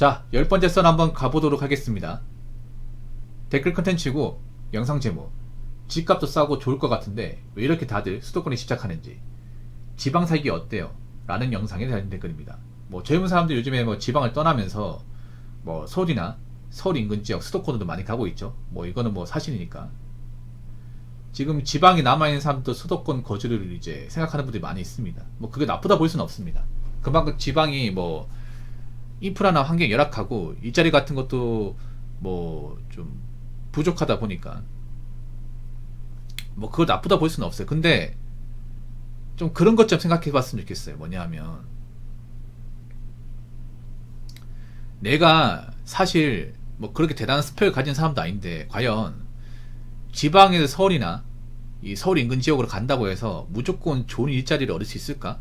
자, 10번째 썰 한번 가보도록 하겠습니다. 댓글 컨텐츠고 영상 제목, 집값도 싸고 좋을 것 같은데 왜 이렇게 다들 수도권에 집착하는지, 지방 살기 어때요? 라는 영상에 달린 댓글입니다. 뭐 젊은 사람들 요즘에 뭐 지방을 떠나면서 뭐 서울이나 서울 인근 지역 수도권으로 많이 가고 있죠. 뭐 이거는 뭐 사실이니까. 지금 지방에 남아있는 사람들도 수도권 거주를 이제 생각하는 분들이 많이 있습니다. 뭐 그게 나쁘다 볼 수는 없습니다. 그만큼 지방이 뭐 인프라나 환경이 열악하고 일자리 같은 것도 뭐 좀 부족하다 보니까 뭐 그거 나쁘다 볼 수는 없어요. 근데 좀 그런 것 좀 생각해 봤으면 좋겠어요. 뭐냐면 내가 사실 뭐 그렇게 대단한 스펙을 가진 사람도 아닌데 과연 지방에서 서울이나 이 서울 인근 지역으로 간다고 해서 무조건 좋은 일자리를 얻을 수 있을까?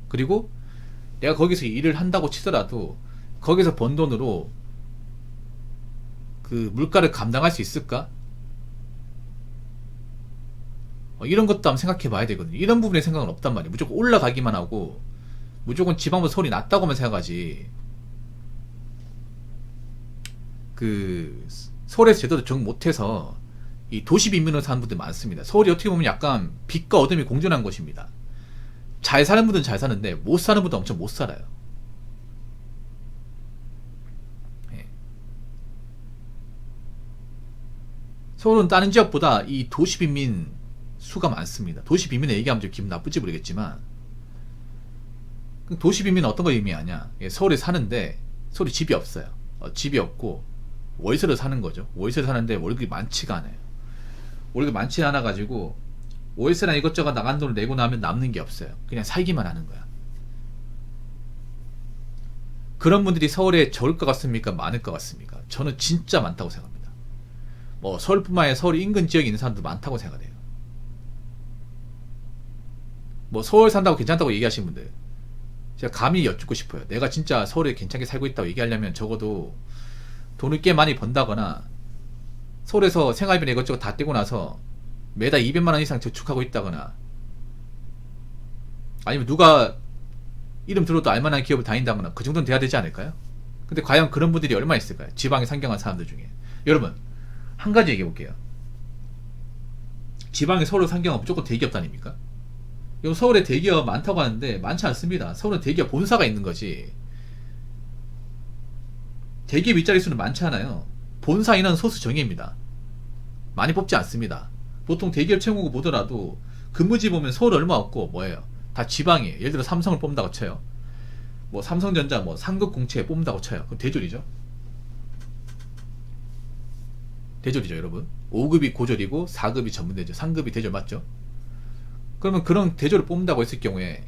그리고 내가 거기서 일을 한다고 치더라도 거기서 번 돈으로 그 물가를 감당할 수 있을까? 이런 것도 한번 생각해 봐야 되거든요. 이런 부분에 생각은 없단 말이에요. 무조건 올라가기만 하고 무조건 지방보다 서울이 낫다고만 생각하지, 그 서울에서 제대로 적응 못해서 이 도시 빈민으로 사는 분들 많습니다. 서울이 어떻게 보면 약간 빛과 어둠이 공존한 곳입니다. 잘 사는 분들은 잘 사는데 못 사는 분들은 엄청 못 살아요. 예. 서울은 다른 지역보다 이 도시 빈민 수가 많습니다. 도시 빈민을 얘기하면 좀 기분 나쁠지 모르겠지만, 도시 빈민은 어떤 걸 의미하냐? 예, 서울에 사는데 서울에 집이 없어요. 집이 없고 월세로 사는 거죠. 월세로 사는데 월급이 많지가 않아요. 월급이 많지 않아 가지고 월세나 이것저것 나간 돈을 내고 나면 남는 게 없어요. 그냥 살기만 하는 거야. 그런 분들이 서울에 적을 것 같습니까? 많을 것 같습니까? 저는 진짜 많다고 생각합니다. 뭐 서울뿐만 아니라 서울 인근 지역에 있는 사람도 많다고 생각해요. 뭐 서울 산다고 괜찮다고 얘기하시는 분들, 제가 감히 여쭙고 싶어요. 내가 진짜 서울에 괜찮게 살고 있다고 얘기하려면 적어도 돈을 꽤 많이 번다거나 서울에서 생활비나 이것저것 다 떼고 나서 매달 200만원 이상 저축하고 있다거나, 아니면 누가 이름 들어도 알만한 기업을 다닌다거나, 그 정도는 돼야 되지 않을까요? 근데 과연 그런 분들이 얼마나 있을까요? 지방에 상경한 사람들 중에. 여러분, 한 가지 얘기해 볼게요. 지방에 서울로 상경하면 무조건 대기업 다닙니까? 서울에 대기업 많다고 하는데 많지 않습니다. 서울은 대기업 본사가 있는 거지 대기업 일자리 수는 많지 않아요. 본사 인원 소수 정예입니다. 많이 뽑지 않습니다. 보통 대기업 채용고 보더라도 근무지 보면 서울 얼마 없고 뭐예요? 다 지방이에요. 예를 들어 삼성을 뽑는다고 쳐요. 뭐 삼성전자 뭐 상급 공채에 뽑는다고 쳐요. 그럼 대졸이죠. 대졸이죠, 여러분. 5급이 고졸이고 4급이 전문대졸, 3급이 대졸 맞죠? 그러면 그런 대졸을 뽑는다고 했을 경우에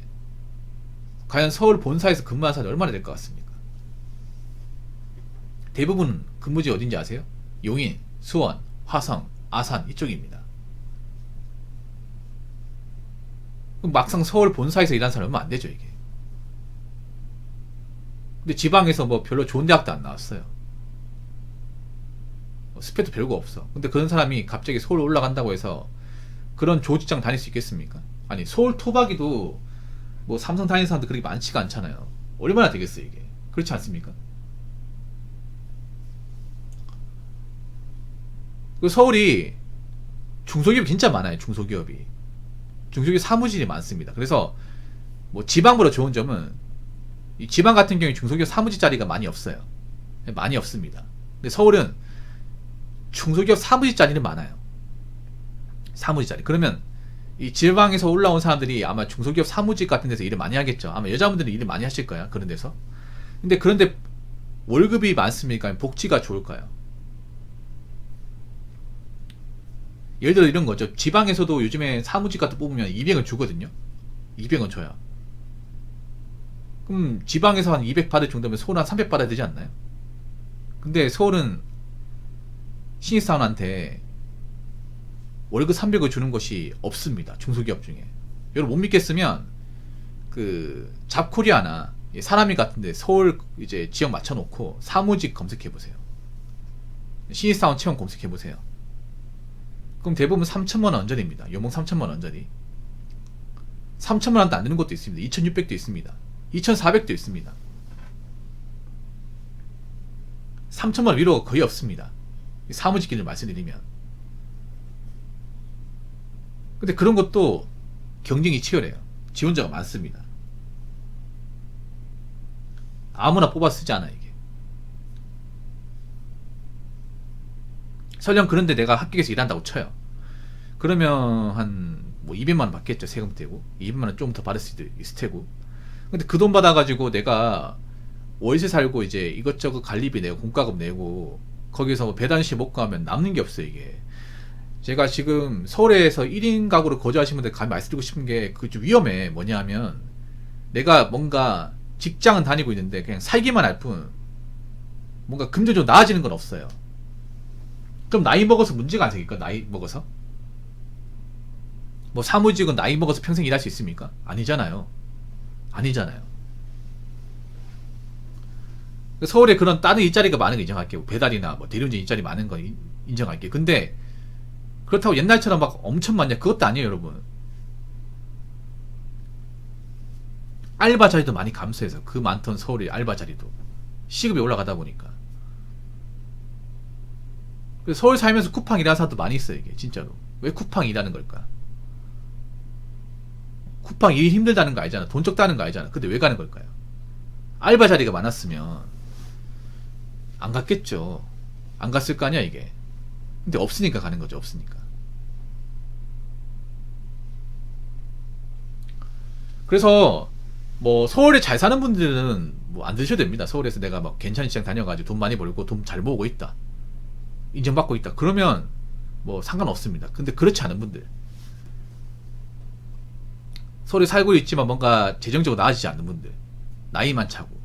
과연 서울 본사에서 근무하는 사람이 얼마나 될 것 같습니까? 대부분 근무지 어딘지 아세요? 용인, 수원, 화성, 아산 이쪽입니다. 그럼 막상 서울 본사에서 일하는 사람은 얼마 안 되죠, 이게. 근데 지방에서 뭐 별로 좋은 대학도 안 나왔어요. 스펙도 별거 없어. 근데 그런 사람이 갑자기 서울 올라간다고 해서 그런 조직장 다닐 수 있겠습니까? 아니, 서울 토박이도 뭐 삼성 다니는 사람들 그렇게 많지가 않잖아요. 얼마나 되겠어요, 이게. 그렇지 않습니까? 그 서울이 중소기업이 진짜 많아요. 중소기업이 사무실이 많습니다. 그래서 뭐 지방보다 좋은 점은 이 지방 같은 경우에 중소기업 사무실 자리가 많이 없어요. 많이 없습니다. 근데 서울은 중소기업 사무실 자리는 많아요. 사무실 자리. 그러면 이 지방에서 올라온 사람들이 아마 중소기업 사무직 같은 데서 일을 많이 하겠죠. 아마 여자분들은 일을 많이 하실 거야, 그런 데서. 근데 그런데 월급이 많습니까? 복지가 좋을까요? 예를 들어 이런 거죠. 지방에서도 요즘에 사무직 같은 거 뽑으면 200원 주거든요. 200원 줘요. 그럼 지방에서 한 200 받을 정도면 서울은 한 300 받아야 되지 않나요? 근데 서울은 신입사원한테 월급 300을 주는 것이 없습니다. 중소기업 중에. 여러분 못 믿겠으면 그 잡코리아나 사람이 같은데 서울 이제 지역 맞춰놓고 사무직 검색해보세요. 신입사원 채용 검색해보세요. 그럼 대부분 3천만원 언저리입니다. 연봉 3천만원 언저리. 3천만원도 안 되는 것도 있습니다. 2600도 있습니다. 2400도 있습니다. 3천만 원 위로가 거의 없습니다. 사무직기를 말씀드리면. 근데 그런 것도 경쟁이 치열해요. 지원자가 많습니다. 아무나 뽑아 쓰지 않아 이게. 설령 그런데 내가 합격해서 일한다고 쳐요. 그러면 한 뭐 200만 원 받겠죠. 세금 떼고 200만 원 좀 더 받을 수도 있을 테고. 근데 그 돈 받아가지고 내가 월세 살고 이제 이것저것 관리비 내고 공과금 내고 거기서 뭐 배단시 먹고 하면 남는 게 없어요 이게. 제가 지금 서울에서 1인 가구로 거주하시는 분들 감히 말씀드리고 싶은 게 그 좀 위험해. 뭐냐 하면 내가 뭔가 직장은 다니고 있는데 그냥 살기만 할 뿐 뭔가 금전적으로 나아지는 건 없어요. 그럼 나이 먹어서 문제가 안 생길까? 나이 먹어서? 뭐 사무직은 나이 먹어서 평생 일할 수 있습니까? 아니잖아요. 아니잖아요. 서울에 그런 다른 일자리가 많은 거 인정할게요. 배달이나 뭐 대리운전 일자리 많은 건 인정할게요. 근데 그렇다고 옛날처럼 막 엄청 많냐? 그것도 아니에요, 여러분. 알바 자리도 많이 감소해서 그 많던 서울의 알바 자리도 시급이 올라가다 보니까. 서울 살면서 쿠팡 일하는 사람도 많이 있어요, 이게 진짜로. 왜 쿠팡 일하는 걸까? 쿠팡 일이 힘들다는 거 알잖아. 돈 적다는 거 알잖아. 근데 왜 가는 걸까요? 알바 자리가 많았으면 안 갔겠죠. 안 갔을 거 아니야 이게. 근데 없으니까 가는 거죠. 없으니까. 그래서 뭐 서울에 잘 사는 분들은 뭐 안 드셔도 됩니다. 서울에서 내가 막 괜찮은 직장 다녀가지고 돈 많이 벌고 돈 잘 모으고 있다, 인정받고 있다, 그러면 뭐 상관없습니다. 근데 그렇지 않은 분들, 서울에 살고 있지만 뭔가 재정적으로 나아지지 않는 분들, 나이만 차고,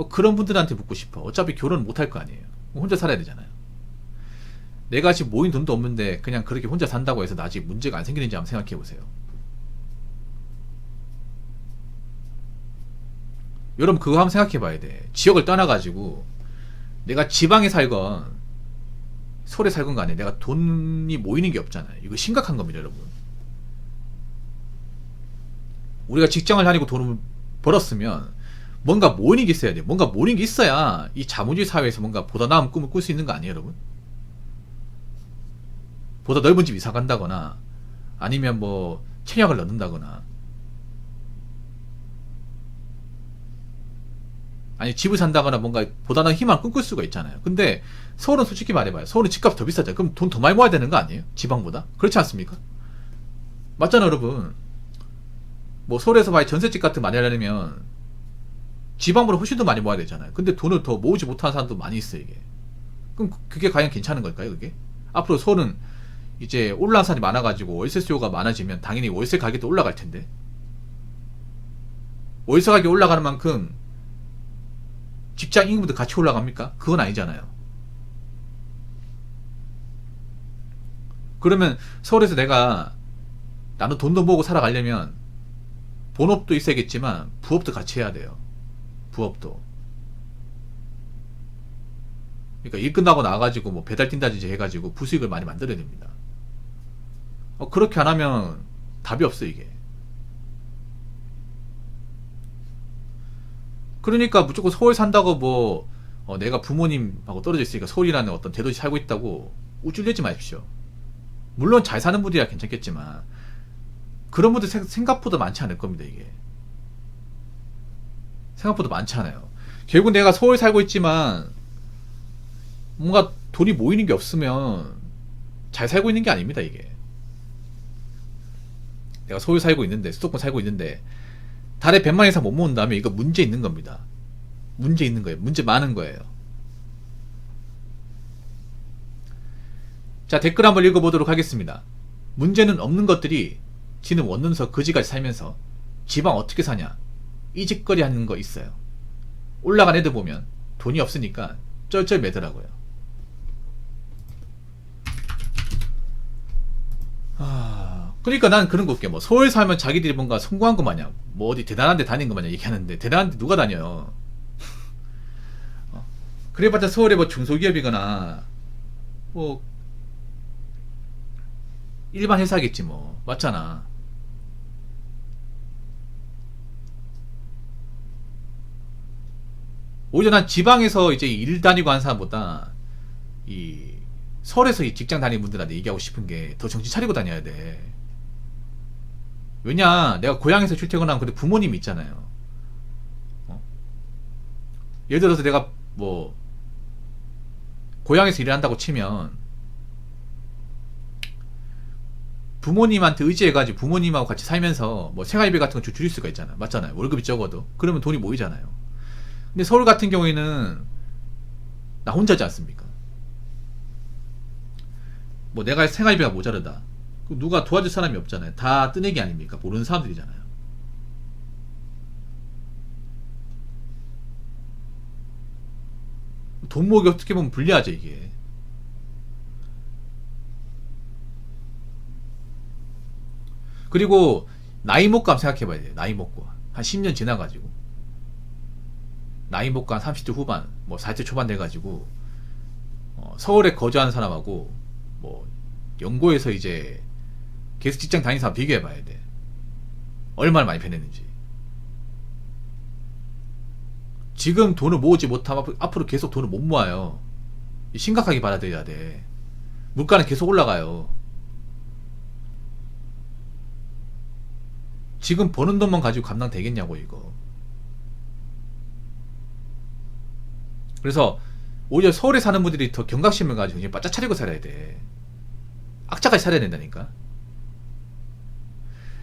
그런 분들한테 묻고 싶어. 어차피 결혼 못 할 거 아니에요. 혼자 살아야 되잖아요. 내가 지금 모인 돈도 없는데 그냥 그렇게 혼자 산다고 해서 나중에 문제가 안 생기는지 한번 생각해 보세요. 여러분 그거 한번 생각해 봐야 돼. 지역을 떠나가지고 내가 지방에 살건 서울에 살건 간에 내가 돈이 모이는 게 없잖아요. 이거 심각한 겁니다, 여러분. 우리가 직장을 다니고 돈을 벌었으면 뭔가 모이는 게 있어야 돼. 뭔가 모이는 게 있어야 이 자본주의 사회에서 뭔가 보다 나은 꿈을 꿀 수 있는 거 아니에요, 여러분? 보다 넓은 집 이사 간다거나 아니면 뭐 청약을 넣는다거나 아니 집을 산다거나 뭔가 보다 나은 희망을 꿈꿀 수가 있잖아요. 근데 서울은 솔직히 말해봐요. 서울은 집값 더 비싸잖아요. 그럼 돈 더 많이 모아야 되는 거 아니에요? 지방보다? 그렇지 않습니까? 맞잖아요, 여러분. 뭐 서울에서 봐야 전셋집 같은 거 많이 하려면 지방보다 훨씬 더 많이 모아야 되잖아요. 근데 돈을 더 모으지 못하는 사람도 많이 있어요, 이게. 그럼 그게 과연 괜찮은 걸까요, 그게? 앞으로 서울은 이제 올라간 사람이 많아가지고 월세 수요가 많아지면 당연히 월세 가격도 올라갈 텐데, 월세 가격이 올라가는 만큼 직장 임금도 같이 올라갑니까? 그건 아니잖아요. 그러면 서울에서 내가 나는 돈도 모으고 살아가려면 본업도 있어야겠지만 부업도 같이 해야 돼요. 부업도. 그러니까 일 끝나고 나와가지고 뭐 배달 뛴다든지 해가지고 부수익을 많이 만들어야 됩니다. 그렇게 안 하면 답이 없어 이게. 그러니까 무조건 서울 산다고 뭐 내가 부모님하고 떨어져 있으니까 서울이라는 어떤 대도시 살고 있다고 우쭐대지 마십시오. 물론 잘 사는 분들이야 괜찮겠지만 그런 분들 생각보다 많지 않을 겁니다. 이게 생각보다 많지 않아요. 결국 내가 서울 살고 있지만 뭔가 돈이 모이는 게 없으면 잘 살고 있는 게 아닙니다. 이게 내가 서울 살고 있는데 수도권 살고 있는데 달에 100만 이상 못 모은다면 이거 문제 있는 겁니다. 문제 있는 거예요. 문제 많은 거예요. 자, 댓글 한번 읽어보도록 하겠습니다. 문제는 없는 것들이 지는 원룸서 거지같이 살면서 지방 어떻게 사냐 이 짓거리 하는 거 있어요. 올라간 애들 보면 돈이 없으니까 쩔쩔 매더라고요. 그러니까 난 그런 거 웃겨. 뭐 서울 살면 자기들이 뭔가 성공한 거 마냥 뭐 어디 대단한 데 다닌 거 마냥 얘기하는데 대단한 데 누가 다녀요. 그래봤자 서울에 뭐 중소기업이거나 뭐 일반 회사겠지 뭐. 맞잖아. 오히려 난 지방에서 이제 일 다니고 하는 사람보다 이 서울에서 이 직장 다니는 분들한테 얘기하고 싶은 게 더 정신 차리고 다녀야 돼. 왜냐, 내가 고향에서 출퇴근하면 근데 부모님이 있잖아요. 어? 예를 들어서 내가 뭐 고향에서 일을 한다고 치면 부모님한테 의지해가지고 부모님하고 같이 살면서 뭐 생활비 같은 거 줄일 수가 있잖아. 맞잖아요. 월급이 적어도. 그러면 돈이 모이잖아요. 근데 서울 같은 경우에는 나 혼자지 않습니까? 뭐 내가 생활비가 모자르다. 누가 도와줄 사람이 없잖아요. 다 뜨내기 아닙니까? 모르는 사람들이잖아요. 돈 모으기 어떻게 보면 불리하죠, 이게. 그리고 나이 먹고 한번 생각해봐야 돼요. 나이 먹고 한 10년 지나가지고 나이 먹고 한 30대 후반 뭐 40대 초반 돼가지고 서울에 거주하는 사람하고 뭐 연고에서 이제 계속 직장 다니는 사람 비교해봐야 돼. 얼마나 많이 변했는지. 지금 돈을 모으지 못하면 앞으로 계속 돈을 못 모아요. 심각하게 받아들여야 돼. 물가는 계속 올라가요. 지금 버는 돈만 가지고 감당되겠냐고 이거. 그래서 오히려 서울에 사는 분들이 더 경각심을 가지고 정신 바짝 차리고 살아야 돼. 악자까지 살아야 된다니까.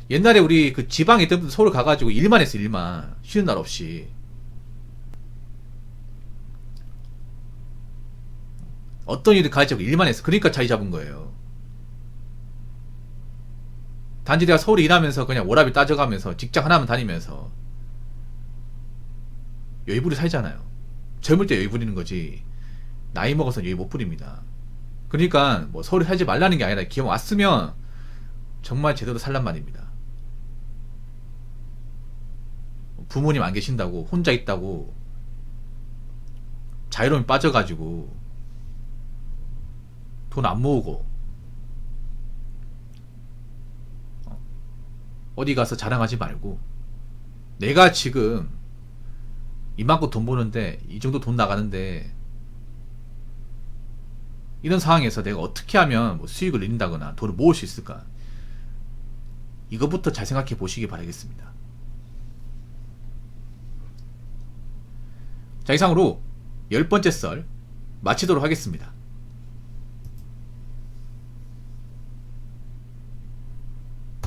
옛날에 우리 그 지방에 있던 분들 서울 가가지고 일만 했어. 일만 쉬는 날 없이. 어떤 일을 가지고 일만 했어. 그러니까 자리 잡은 거예요. 단지 내가 서울에 일하면서 그냥 오라비 따져가면서 직장 하나만 다니면서 여유 부리 살잖아요. 젊을 때 여유 부리는 거지 나이 먹어서 여유 못 부립니다. 그러니까 뭐 서울에 살지 말라는 게 아니라 기왕 왔으면 정말 제대로 살란 말입니다. 부모님 안 계신다고 혼자 있다고 자유로움이 빠져가지고 돈 안 모으고 어디 가서 자랑하지 말고 내가 지금 이만큼 돈 버는데 이 정도 돈 나가는데 이런 상황에서 내가 어떻게 하면 뭐 수익을 늘린다거나 돈을 모을 수 있을까, 이것부터 잘 생각해 보시기 바라겠습니다. 자, 이상으로 10번째 썰 마치도록 하겠습니다.